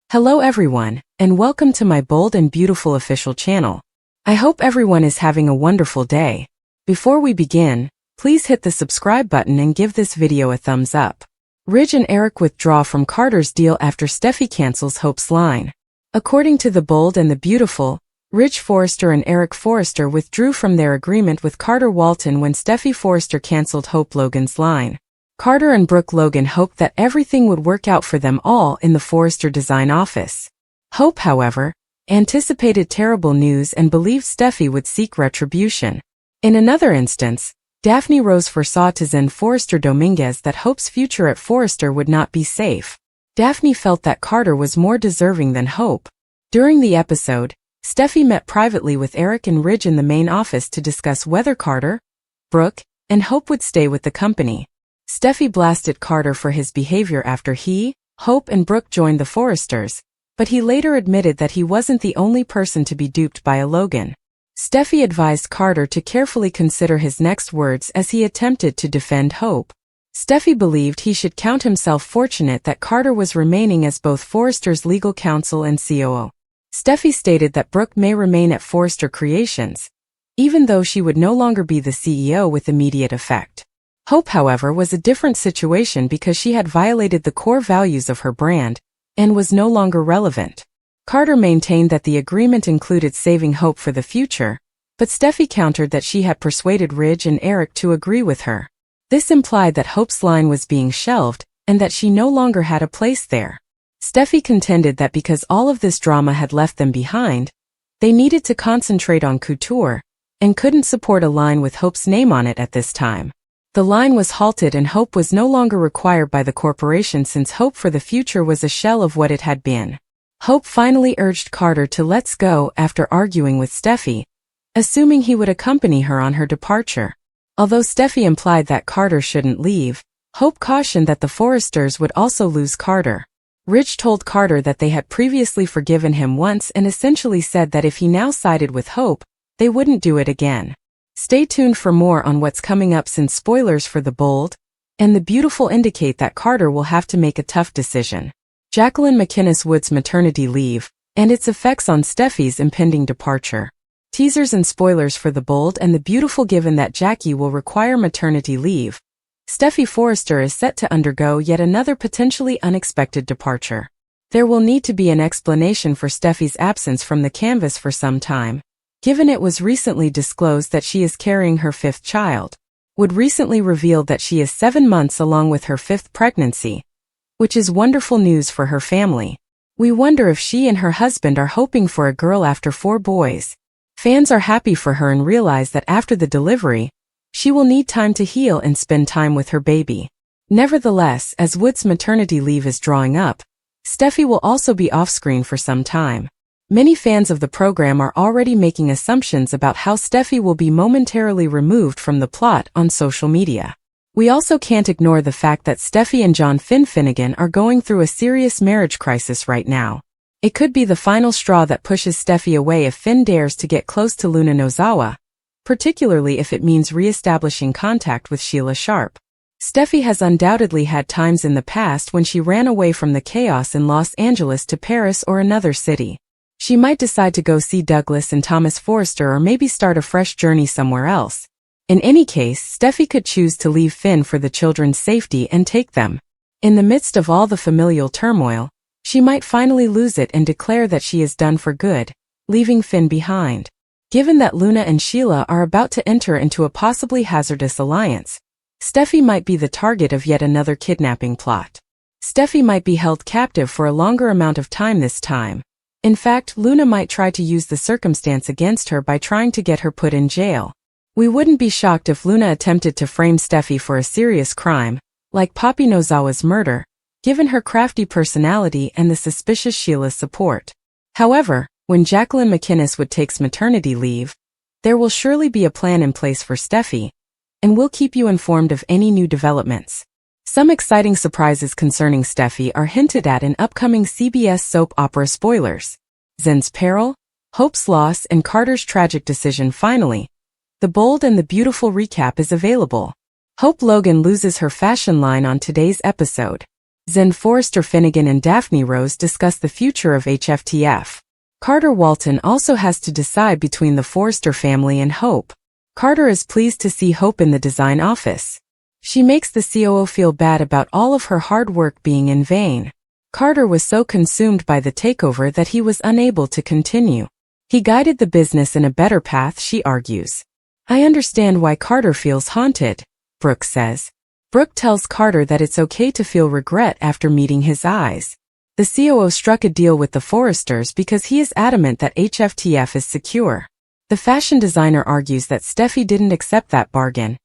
Hello everyone, and welcome to my bold and beautiful official channel. I hope everyone is having a wonderful day. Before we begin, please hit the subscribe button and give this video a thumbs up. Ridge and Eric withdraw from Carter's deal after Steffy cancels Hope's line. According to the Bold and the Beautiful, Ridge Forrester and Eric Forrester withdrew from their agreement with Carter Walton when Steffy Forrester canceled Hope Logan's line. Carter and Brooke Logan hoped that everything would work out for them all in the Forrester design office. Hope, however, anticipated terrible news and believed Steffy would seek retribution. In another instance, Daphne Rose foresaw to Zen Forrester Dominguez that Hope's future at Forrester would not be safe. Daphne felt that Carter was more deserving than Hope. During the episode, Steffy met privately with Eric and Ridge in the main office to discuss whether Carter, Brooke, and Hope would stay with the company. Steffy blasted Carter for his behavior after he, Hope and Brooke joined the Forresters, but he later admitted that he wasn't the only person to be duped by a Logan. Steffy advised Carter to carefully consider his next words as he attempted to defend Hope. Steffy believed he should count himself fortunate that Carter was remaining as both Forrester's legal counsel and COO. Steffy stated that Brooke may remain at Forrester Creations, even though she would no longer be the CEO with immediate effect. Hope, however, was a different situation because she had violated the core values of her brand and was no longer relevant. Carter maintained that the agreement included saving Hope for the future, but Steffy countered that she had persuaded Ridge and Eric to agree with her. This implied that Hope's line was being shelved and that she no longer had a place there. Steffy contended that because all of this drama had left them behind, they needed to concentrate on couture and couldn't support a line with Hope's name on it at this time. The line was halted and Hope was no longer required by the corporation since Hope for the future was a shell of what it had been. Hope finally urged Carter to let's go after arguing with Steffy, assuming he would accompany her on her departure. Although Steffy implied that Carter shouldn't leave, Hope cautioned that the Forresters would also lose Carter. Ridge told Carter that they had previously forgiven him once and essentially said that if he now sided with Hope, they wouldn't do it again. Stay tuned for more on what's coming up since spoilers for The Bold and the Beautiful indicate that Carter will have to make a tough decision. Jacqueline McInnes Wood's maternity leave and its effects on Steffy's impending departure. Teasers and spoilers for The Bold and the Beautiful. Given that Jackie will require maternity leave, Steffy Forrester is set to undergo yet another potentially unexpected departure. There will need to be an explanation for Steffy's absence from the canvas for some time, given it was recently disclosed that she is carrying her fifth child. Wood recently revealed that she is 7 months along with her fifth pregnancy, which is wonderful news for her family. We wonder if she and her husband are hoping for a girl after 4 boys. Fans are happy for her and realize that after the delivery, she will need time to heal and spend time with her baby. Nevertheless, as Wood's maternity leave is drawing up, Steffy will also be off-screen for some time. Many fans of the program are already making assumptions about how Steffy will be momentarily removed from the plot on social media. We also can't ignore the fact that Steffy and John Finnegan are going through a serious marriage crisis right now. It could be the final straw that pushes Steffy away if Finn dares to get close to Luna Nozawa, particularly if it means re-establishing contact with Sheila Sharp. Steffy has undoubtedly had times in the past when she ran away from the chaos in Los Angeles to Paris or another city. She might decide to go see Douglas and Thomas Forrester or maybe start a fresh journey somewhere else. In any case, Steffy could choose to leave Finn for the children's safety and take them. In the midst of all the familial turmoil, she might finally lose it and declare that she is done for good, leaving Finn behind. Given that Luna and Sheila are about to enter into a possibly hazardous alliance, Steffy might be the target of yet another kidnapping plot. Steffy might be held captive for a longer amount of time this time. In fact, Luna might try to use the circumstance against her by trying to get her put in jail. We wouldn't be shocked if Luna attempted to frame Steffy for a serious crime, like Poppy Nozawa's murder, given her crafty personality and the suspicious Sheila's support. However, when Jacqueline McInnes Wood takes maternity leave, there will surely be a plan in place for Steffy, and we'll keep you informed of any new developments. Some exciting surprises concerning Steffy are hinted at in upcoming CBS soap opera spoilers. Zen's peril, Hope's loss and Carter's tragic decision. Finally, The Bold and the Beautiful recap is available. Hope Logan loses her fashion line on today's episode. Zen, Forrester, Finnegan, and Daphne Rose discuss the future of HFTF. Carter Walton also has to decide between the Forrester family and Hope. Carter is pleased to see Hope in the design office. She makes the COO feel bad about all of her hard work being in vain. Carter was so consumed by the takeover that he was unable to continue. He guided the business in a better path, she argues. I understand why Carter feels haunted, Brooke says. Brooke tells Carter that it's okay to feel regret after meeting his eyes. The COO struck a deal with the Forresters because he is adamant that HFTF is secure. The fashion designer argues that Steffy didn't accept that bargain,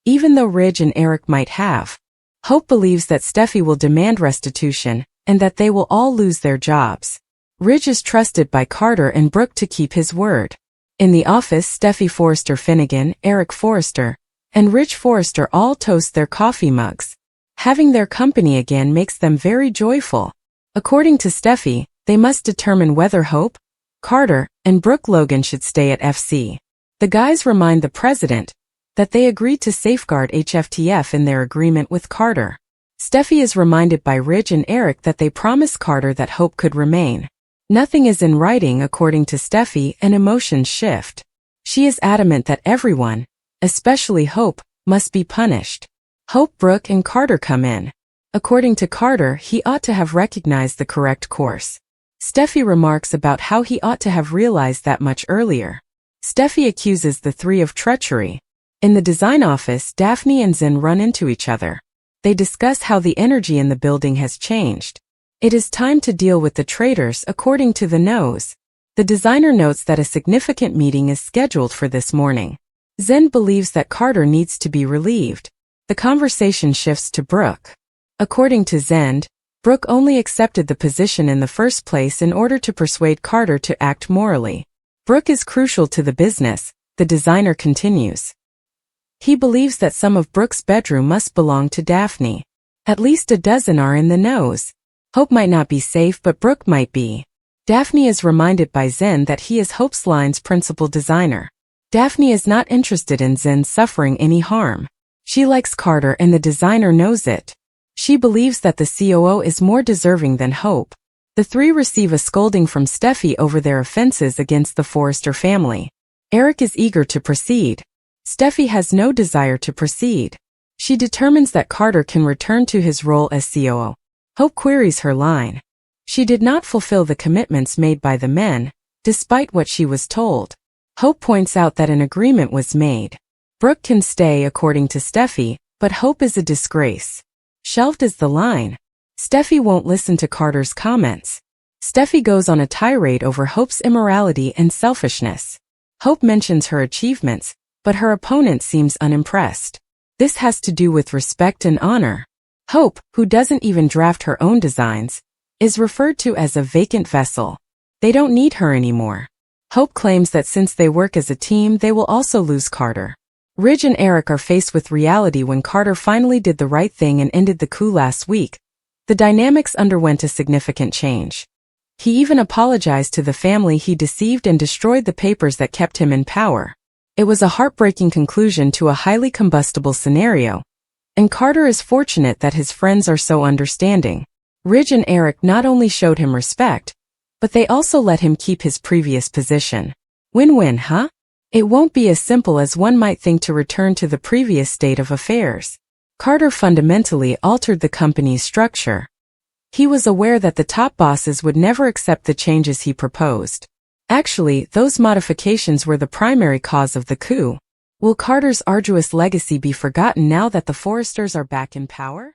even though Ridge and Eric might have. Hope believes that Steffy will demand restitution, and that they will all lose their jobs. Ridge is trusted by Carter and Brooke to keep his word. In the office, Steffy, Forrester, Finnegan, Eric Forrester, and Ridge Forrester all toast their coffee mugs. Having their company again makes them very joyful. According to Steffy, they must determine whether Hope, Carter, and Brooke Logan should stay at FC. The guys remind the president that they agreed to safeguard HFTF in their agreement with Carter. Steffy is reminded by Ridge and Eric that they promised Carter that Hope could remain. Nothing is in writing, according to Steffy, and emotions shift. She is adamant that everyone, especially Hope, must be punished. Hope, Brooke, and Carter come in. According to Carter, he ought to have recognized the correct course. Steffy remarks about how he ought to have realized that much earlier. Steffy accuses the three of treachery. In the design office, Daphne and Zen run into each other. They discuss how the energy in the building has changed. It is time to deal with the traitors, according to the nose. The designer notes that a significant meeting is scheduled for this morning. Zen believes that Carter needs to be relieved. The conversation shifts to Brooke. According to Zen, Brooke only accepted the position in the first place in order to persuade Carter to act morally. Brooke is crucial to the business, the designer continues. He believes that some of Brooke's bedroom must belong to Daphne. At least a dozen are in the nose. Hope might not be safe, but Brooke might be. Daphne is reminded by Zen that he is Hope's line's principal designer. Daphne is not interested in Zen suffering any harm. She likes Carter and the designer knows it. She believes that the COO is more deserving than Hope. The three receive a scolding from Steffy over their offenses against the Forrester family. Eric is eager to proceed. Steffy has no desire to proceed. She determines that Carter can return to his role as COO. Hope queries her line. She did not fulfill the commitments made by the men, despite what she was told. Hope points out that an agreement was made. Brooke can stay, according to Steffy, but Hope is a disgrace. Shelved is the line. Steffy won't listen to Carter's comments. Steffy goes on a tirade over Hope's immorality and selfishness. Hope mentions her achievements, but her opponent seems unimpressed. This has to do with respect and honor. Hope, who doesn't even draft her own designs, is referred to as a vacant vessel. They don't need her anymore. Hope claims that since they work as a team, they will also lose Carter. Ridge and Eric are faced with reality when Carter finally did the right thing and ended the coup last week. The dynamics underwent a significant change. He even apologized to the family he deceived and destroyed the papers that kept him in power. It was a heartbreaking conclusion to a highly combustible scenario, and Carter is fortunate that his friends are so understanding. Ridge and Eric not only showed him respect, but they also let him keep his previous position. Win-win, huh? It won't be as simple as one might think to return to the previous state of affairs. Carter fundamentally altered the company's structure. He was aware that the top bosses would never accept the changes he proposed. Actually, those modifications were the primary cause of the coup. Will Carter's arduous legacy be forgotten now that the Forresters are back in power?